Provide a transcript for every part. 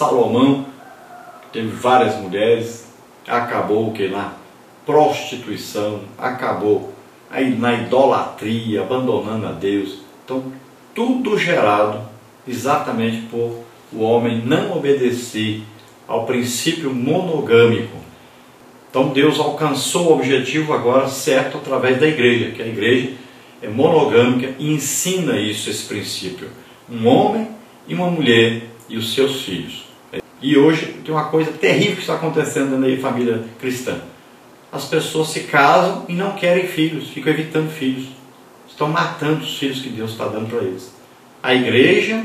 Salomão teve várias mulheres, acabou o que? Na prostituição, acabou aí na idolatria, abandonando a Deus. Então, tudo gerado exatamente por o homem não obedecer ao princípio monogâmico. Então, Deus alcançou o objetivo agora certo através da igreja, que a igreja é monogâmica e ensina isso, esse princípio. Um homem e uma mulher e os seus filhos. E hoje tem uma coisa terrível que está acontecendo na família cristã. As pessoas se casam e não querem filhos, ficam evitando filhos. Estão matando os filhos que Deus está dando para eles. A igreja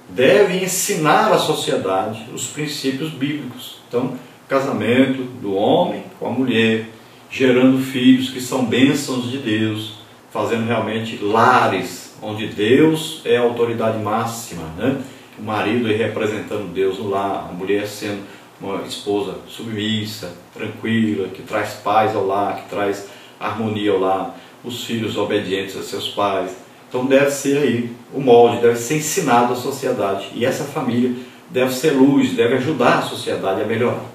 deve ensinar à sociedade os princípios bíblicos. Então, casamento do homem com a mulher, gerando filhos que são bênçãos de Deus, fazendo realmente lares onde Deus é a autoridade máxima, né? O marido aí representando Deus no lar, a mulher sendo uma esposa submissa, tranquila, que traz paz ao lar, que traz harmonia ao lar, os filhos obedientes a seus pais. Então deve ser aí o molde, deve ser ensinado à sociedade. E essa família deve ser luz, deve ajudar a sociedade a melhorar.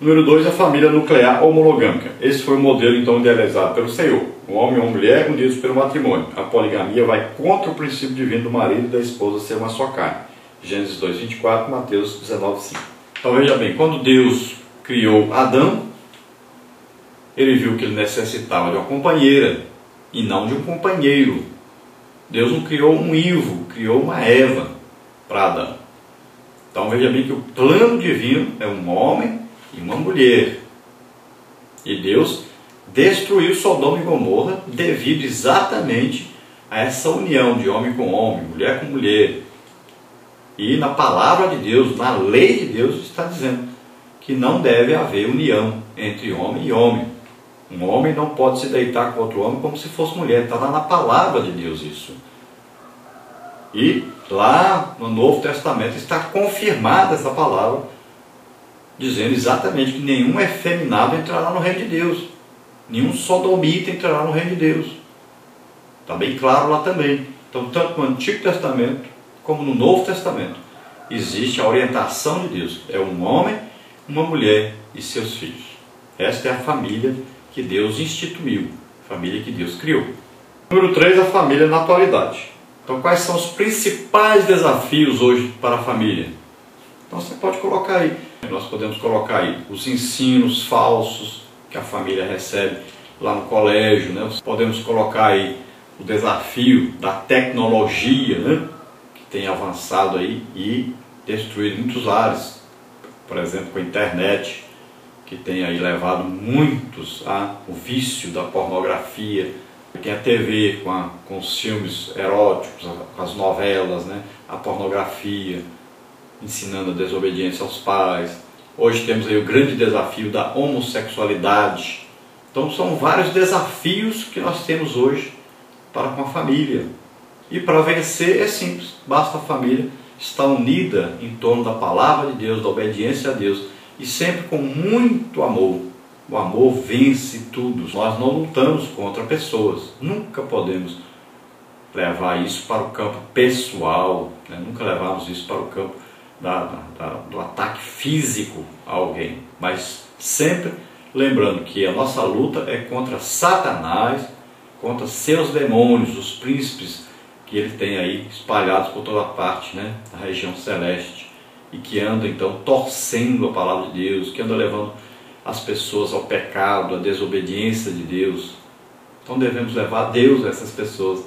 Número 2, a família nuclear ou monogâmica. Esse foi o modelo então idealizado pelo Senhor. Um homem e uma mulher unidos pelo matrimônio. A poligamia vai contra o princípio divino do marido e da esposa ser uma só carne. Gênesis 2:24, Mateus 19:5. Então veja bem, quando Deus criou Adão, ele viu que ele necessitava de uma companheira e não de um companheiro. Deus não criou um Ivo, criou uma Eva para Adão. Então veja bem que o plano divino é um homem e uma mulher. E Deus destruiu Sodoma e Gomorra devido exatamente a essa união de homem com homem, mulher com mulher. E na palavra de Deus, na lei de Deus, está dizendo que não deve haver união entre homem e homem. Um homem não pode se deitar com outro homem como se fosse mulher. Está lá na palavra de Deus isso. E lá no Novo Testamento está confirmada essa palavra, dizendo exatamente que nenhum efeminado entrará no reino de Deus. Nenhum sodomita entrará no reino de Deus. Está bem claro lá também. Então, tanto no Antigo Testamento como no Novo Testamento, existe a orientação de Deus. É um homem, uma mulher e seus filhos. Esta é a família que Deus instituiu, a família que Deus criou. Número 3, a família na atualidade. Então, quais são os principais desafios hoje para a família? Então, você pode colocar aí. Nós podemos colocar aí os ensinos falsos que a família recebe lá no colégio, né? Podemos colocar aí o desafio da tecnologia, né? Tem avançado aí e destruído muitos lares, por exemplo com a internet, que tem aí levado muitos ao vício da pornografia. Tem a TV com os filmes eróticos, com as novelas, né? A pornografia, ensinando a desobediência aos pais. Hoje temos aí o grande desafio da homossexualidade. Então são vários desafios que nós temos hoje para com a família. E para vencer é simples, basta a família estar unida em torno da palavra de Deus, da obediência a Deus, e sempre com muito amor. O amor vence tudo. Nós não lutamos contra pessoas, nunca podemos levar isso para o campo pessoal, né? Nunca levamos isso para o campo do ataque físico a alguém, mas sempre lembrando que a nossa luta é contra Satanás, contra seus demônios, os príncipes que ele tem aí espalhados por toda parte, né, na região celeste, e que anda então torcendo a palavra de Deus, que anda levando as pessoas ao pecado, à desobediência de Deus. Então devemos levar a Deus a essas pessoas,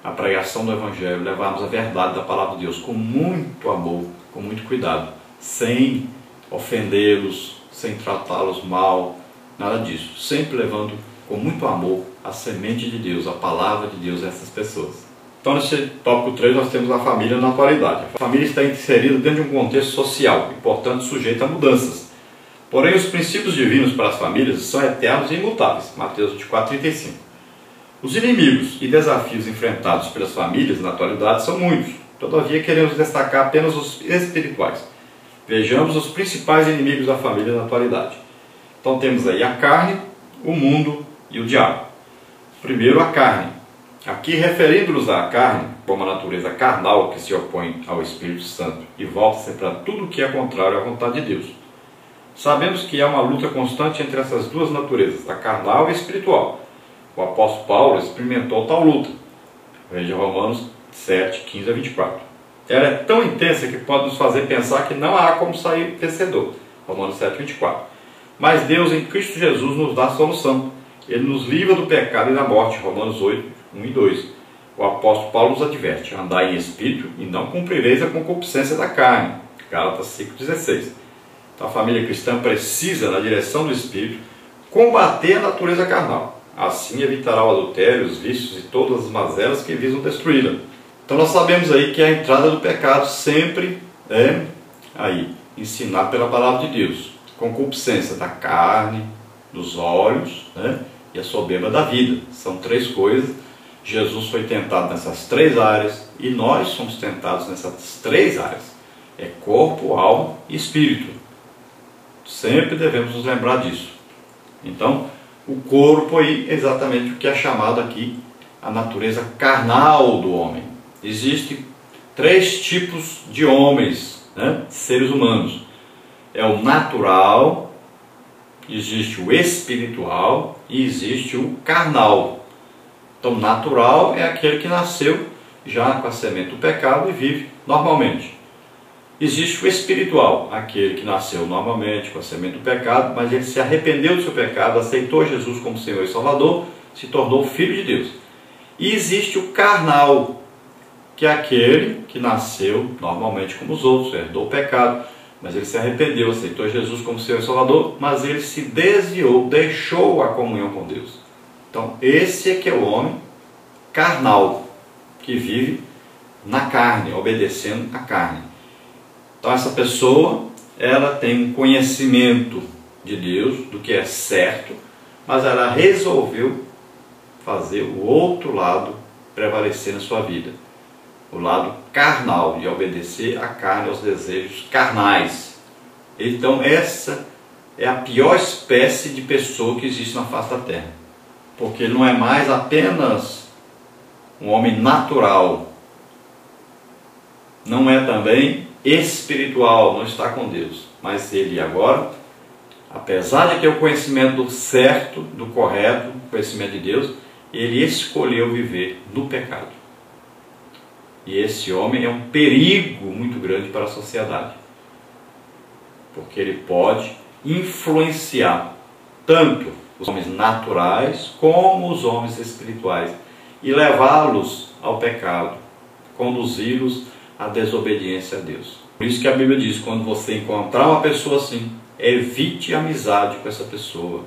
a pregação do Evangelho, levarmos a verdade da palavra de Deus com muito amor, com muito cuidado, sem ofendê-los, sem tratá-los mal, nada disso, sempre levando com muito amor a semente de Deus, a palavra de Deus a essas pessoas. Então, nesse tópico 3, nós temos a família na atualidade. A família está inserida dentro de um contexto social e, portanto, sujeita a mudanças. Porém, os princípios divinos para as famílias são eternos e imutáveis. Mateus 24:35. Os inimigos e desafios enfrentados pelas famílias na atualidade são muitos. Todavia, queremos destacar apenas os espirituais. Vejamos os principais inimigos da família na atualidade. Então, temos aí a carne, o mundo e o diabo. Primeiro, a carne. Aqui, referindo-nos à carne, como a natureza carnal que se opõe ao Espírito Santo e volta-se para tudo que é contrário à vontade de Deus. Sabemos que há uma luta constante entre essas duas naturezas, a carnal e a espiritual. O apóstolo Paulo experimentou tal luta. Veja Romanos 7, 15 a 24. Ela é tão intensa que pode nos fazer pensar que não há como sair vencedor. Romanos 7, 24. Mas Deus em Cristo Jesus nos dá a solução. Ele nos livra do pecado e da morte. Romanos 8, 1 e 2. O apóstolo Paulo nos adverte: andai em espírito e não cumprireis a concupiscência da carne. Gálatas 5,16. Então a família cristã precisa, na direção do espírito, combater a natureza carnal. Assim evitará o adultério, os vícios e todas as mazelas que visam destruí-la. Então nós sabemos aí que a entrada do pecado sempre é ensinado pela palavra de Deus. Concupiscência da carne, dos olhos, e a soberba da vida. São três coisas. Jesus foi tentado nessas três áreas e nós somos tentados nessas três áreas. É corpo, alma e espírito. Sempre devemos nos lembrar disso. Então, o corpo aí é exatamente o que é chamado aqui a natureza carnal do homem. Existem três tipos de homens, seres humanos. É o natural, existe o espiritual e existe o carnal. Então, natural é aquele que nasceu já com a semente do pecado e vive normalmente. Existe o espiritual, aquele que nasceu normalmente com a semente do pecado, mas ele se arrependeu do seu pecado, aceitou Jesus como Senhor e Salvador, se tornou filho de Deus. E existe o carnal, que é aquele que nasceu normalmente como os outros, herdou o pecado, mas ele se arrependeu, aceitou Jesus como Senhor e Salvador, mas ele se desviou, deixou a comunhão com Deus. Então, esse é que é o homem carnal, que vive na carne, obedecendo a carne. Então, essa pessoa, ela tem um conhecimento de Deus, do que é certo, mas ela resolveu fazer o outro lado prevalecer na sua vida. O lado carnal, de obedecer a carne, aos desejos carnais. Então, essa é a pior espécie de pessoa que existe na face da terra. Porque ele não é mais apenas um homem natural, não é também espiritual, não está com Deus, mas ele agora, apesar de ter o conhecimento do certo, do correto, o conhecimento de Deus, ele escolheu viver no pecado. E esse homem é um perigo muito grande para a sociedade, porque ele pode influenciar tanto os homens naturais como os homens espirituais e levá-los ao pecado, conduzi-los à desobediência a Deus. Por isso que a Bíblia diz: quando você encontrar uma pessoa assim, evite amizade com essa pessoa.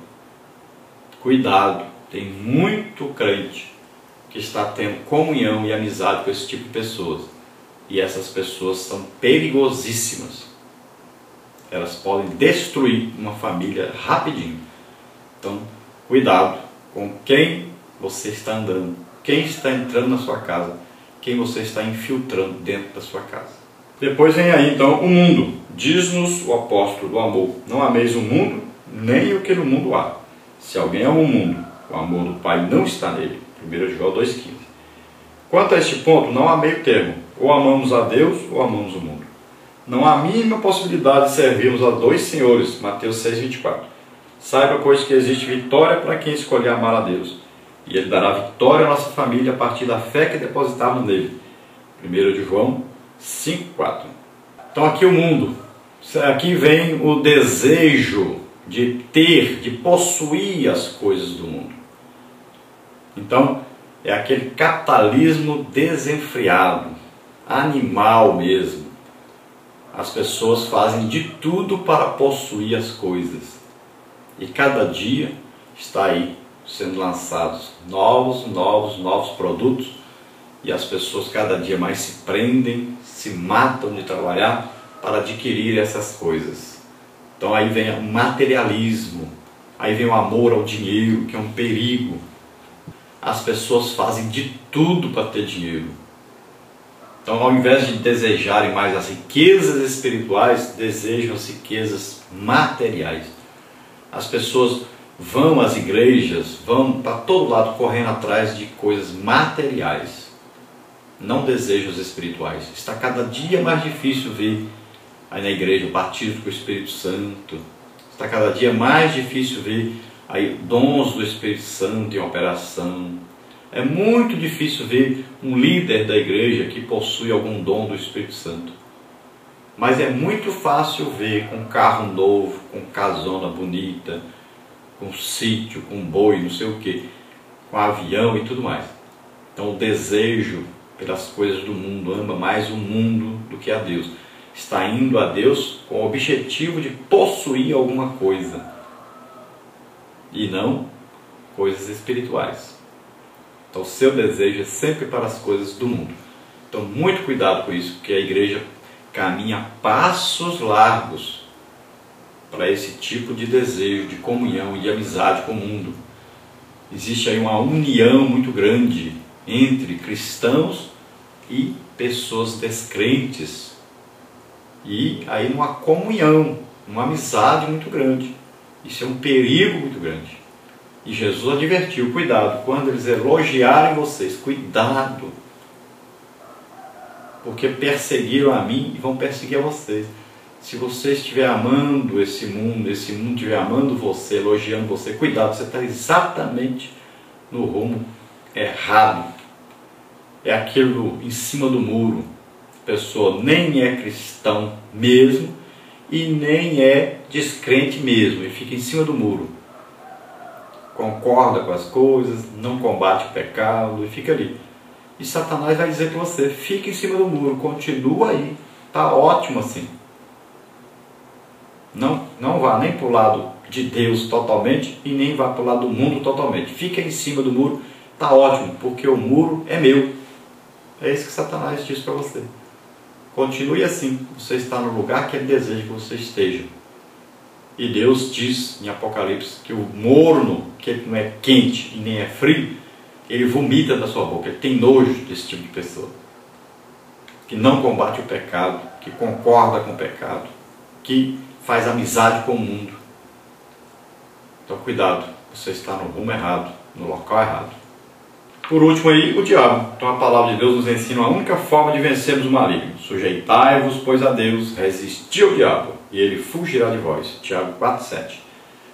Cuidado, tem muito crente que está tendo comunhão e amizade com esse tipo de pessoas, e essas pessoas são perigosíssimas. Elas podem destruir uma família rapidinho. Então, cuidado com quem você está andando, quem está entrando na sua casa, quem você está infiltrando dentro da sua casa. Depois vem aí então o mundo. Diz-nos o apóstolo do amor: não ameis o mundo, nem o que no mundo há. Se alguém ama o mundo, o amor do Pai não está nele. 1 João 2,15. Quanto a este ponto, não há meio termo. Ou amamos a Deus, ou amamos o mundo. Não há a mínima possibilidade de servirmos a dois senhores. Mateus 6,24. Saiba, pois, que existe vitória para quem escolher amar a Deus. E Ele dará vitória à nossa família a partir da fé que depositarmos nele. 1 João 5,4. Então aqui o mundo. Aqui vem o desejo de ter, de possuir as coisas do mundo. Então, é aquele capitalismo desenfreado, animal mesmo. As pessoas fazem de tudo para possuir as coisas. E cada dia está aí sendo lançados novos produtos. E as pessoas cada dia mais se prendem, se matam de trabalhar para adquirir essas coisas. Então aí vem o materialismo, aí vem o amor ao dinheiro, que é um perigo. As pessoas fazem de tudo para ter dinheiro. Então, ao invés de desejarem mais as riquezas espirituais, desejam as riquezas materiais. As pessoas vão às igrejas, vão para todo lado correndo atrás de coisas materiais, não desejos espirituais. Está cada dia mais difícil ver aí na igreja o batismo com o Espírito Santo. Está cada dia mais difícil ver aí dons do Espírito Santo em operação. É muito difícil ver um líder da igreja que possui algum dom do Espírito Santo. Mas é muito fácil ver com carro novo, com casona bonita, com sítio, com boi, não sei o que, com avião e tudo mais. Então o desejo pelas coisas do mundo, ama mais o mundo do que a Deus. Está indo a Deus com o objetivo de possuir alguma coisa e não coisas espirituais. Então o seu desejo é sempre para as coisas do mundo. Então muito cuidado com isso, porque a igreja caminha passos largos para esse tipo de desejo, de comunhão e de amizade com o mundo. Existe aí uma união muito grande entre cristãos e pessoas descrentes. E aí uma comunhão, uma amizade muito grande. Isso é um perigo muito grande. E Jesus advertiu, cuidado, quando eles elogiarem vocês, cuidado, porque perseguiram a mim e vão perseguir a vocês. Se você estiver amando esse mundo estiver amando você, elogiando você, cuidado, você está exatamente no rumo errado. É aquilo em cima do muro. A pessoa nem é cristão mesmo e nem é descrente mesmo, e fica em cima do muro. Concorda com as coisas, não combate o pecado e fica ali. E Satanás vai dizer para você, fica em cima do muro, continua aí, está ótimo assim. Não vá nem para o lado de Deus totalmente e nem vá para o lado do mundo totalmente. Fica em cima do muro, está ótimo, porque o muro é meu. É isso que Satanás diz para você. Continue assim, você está no lugar que ele deseja que você esteja. E Deus diz em Apocalipse que o morno, que ele não é quente e nem é frio, ele vomita da sua boca, ele tem nojo desse tipo de pessoa. Que não combate o pecado, que concorda com o pecado, que faz amizade com o mundo. Então cuidado, você está no rumo errado, no local errado. Por último aí, o diabo. Então a palavra de Deus nos ensina a única forma de vencermos o maligno. Sujeitai-vos, pois, a Deus, resisti ao diabo, e ele fugirá de vós. Tiago 4,7.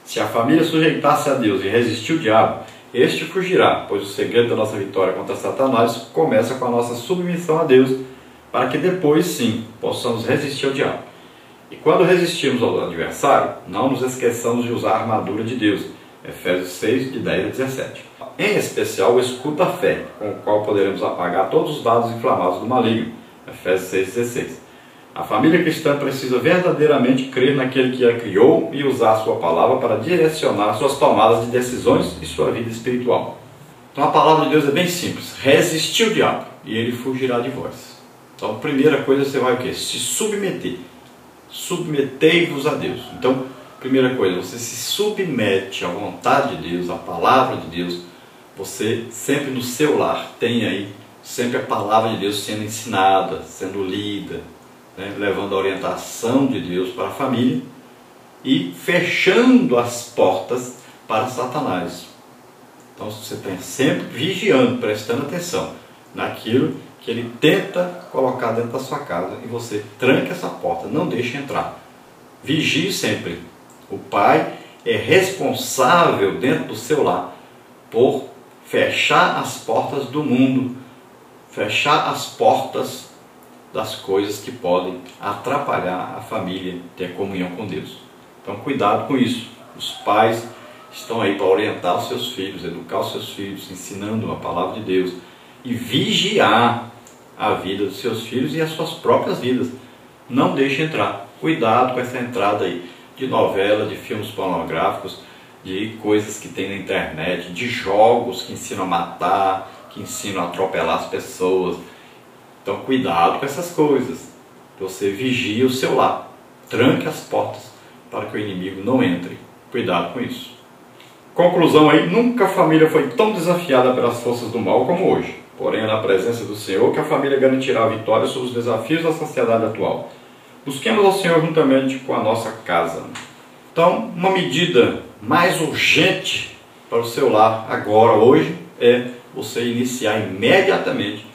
Se a família sujeitar-se a Deus e resistir ao diabo, este fugirá, pois o segredo da nossa vitória contra Satanás começa com a nossa submissão a Deus, para que depois sim possamos resistir ao diabo. E quando resistirmos ao adversário, não nos esqueçamos de usar a armadura de Deus. Efésios 6, de 10 a 17. Em especial o escudo da fé, com o qual poderemos apagar todos os dados inflamados do maligno. Efésios 6, 16. A família cristã precisa verdadeiramente crer naquele que a criou e usar a sua palavra para direcionar suas tomadas de decisões e sua vida espiritual. Então a palavra de Deus é bem simples. Resistir o diabo e ele fugirá de vós. Então a primeira coisa você vai o quê? Se submeter. Submetei-vos a Deus. Então, primeira coisa, você se submete à vontade de Deus, à palavra de Deus. Você sempre no seu lar tem aí sempre a palavra de Deus sendo ensinada, sendo lida, né? Levando a orientação de Deus para a família e fechando as portas para Satanás. Então você tem sempre vigiando, prestando atenção naquilo que ele tenta colocar dentro da sua casa e você tranca essa porta, não deixe entrar. Vigie sempre. O pai é responsável dentro do seu lar por fechar as portas do mundo, fechar as portas das coisas que podem atrapalhar a família ter comunhão com Deus. Então cuidado com isso. Os pais estão aí para orientar os seus filhos, educar os seus filhos, ensinando a palavra de Deus e vigiar a vida dos seus filhos e as suas próprias vidas. Não deixe entrar. Cuidado com essa entrada aí de novela, de filmes pornográficos, de coisas que tem na internet, de jogos que ensinam a matar, que ensinam a atropelar as pessoas. Então cuidado com essas coisas. Você vigia o seu lar. Tranque as portas para que o inimigo não entre. Cuidado com isso. Conclusão aí, nunca a família foi tão desafiada pelas forças do mal como hoje. Porém é na presença do Senhor que a família garantirá a vitória sobre os desafios da sociedade atual. Busquemos ao Senhor juntamente com a nossa casa. Então, uma medida mais urgente para o seu lar agora, hoje, é você iniciar imediatamente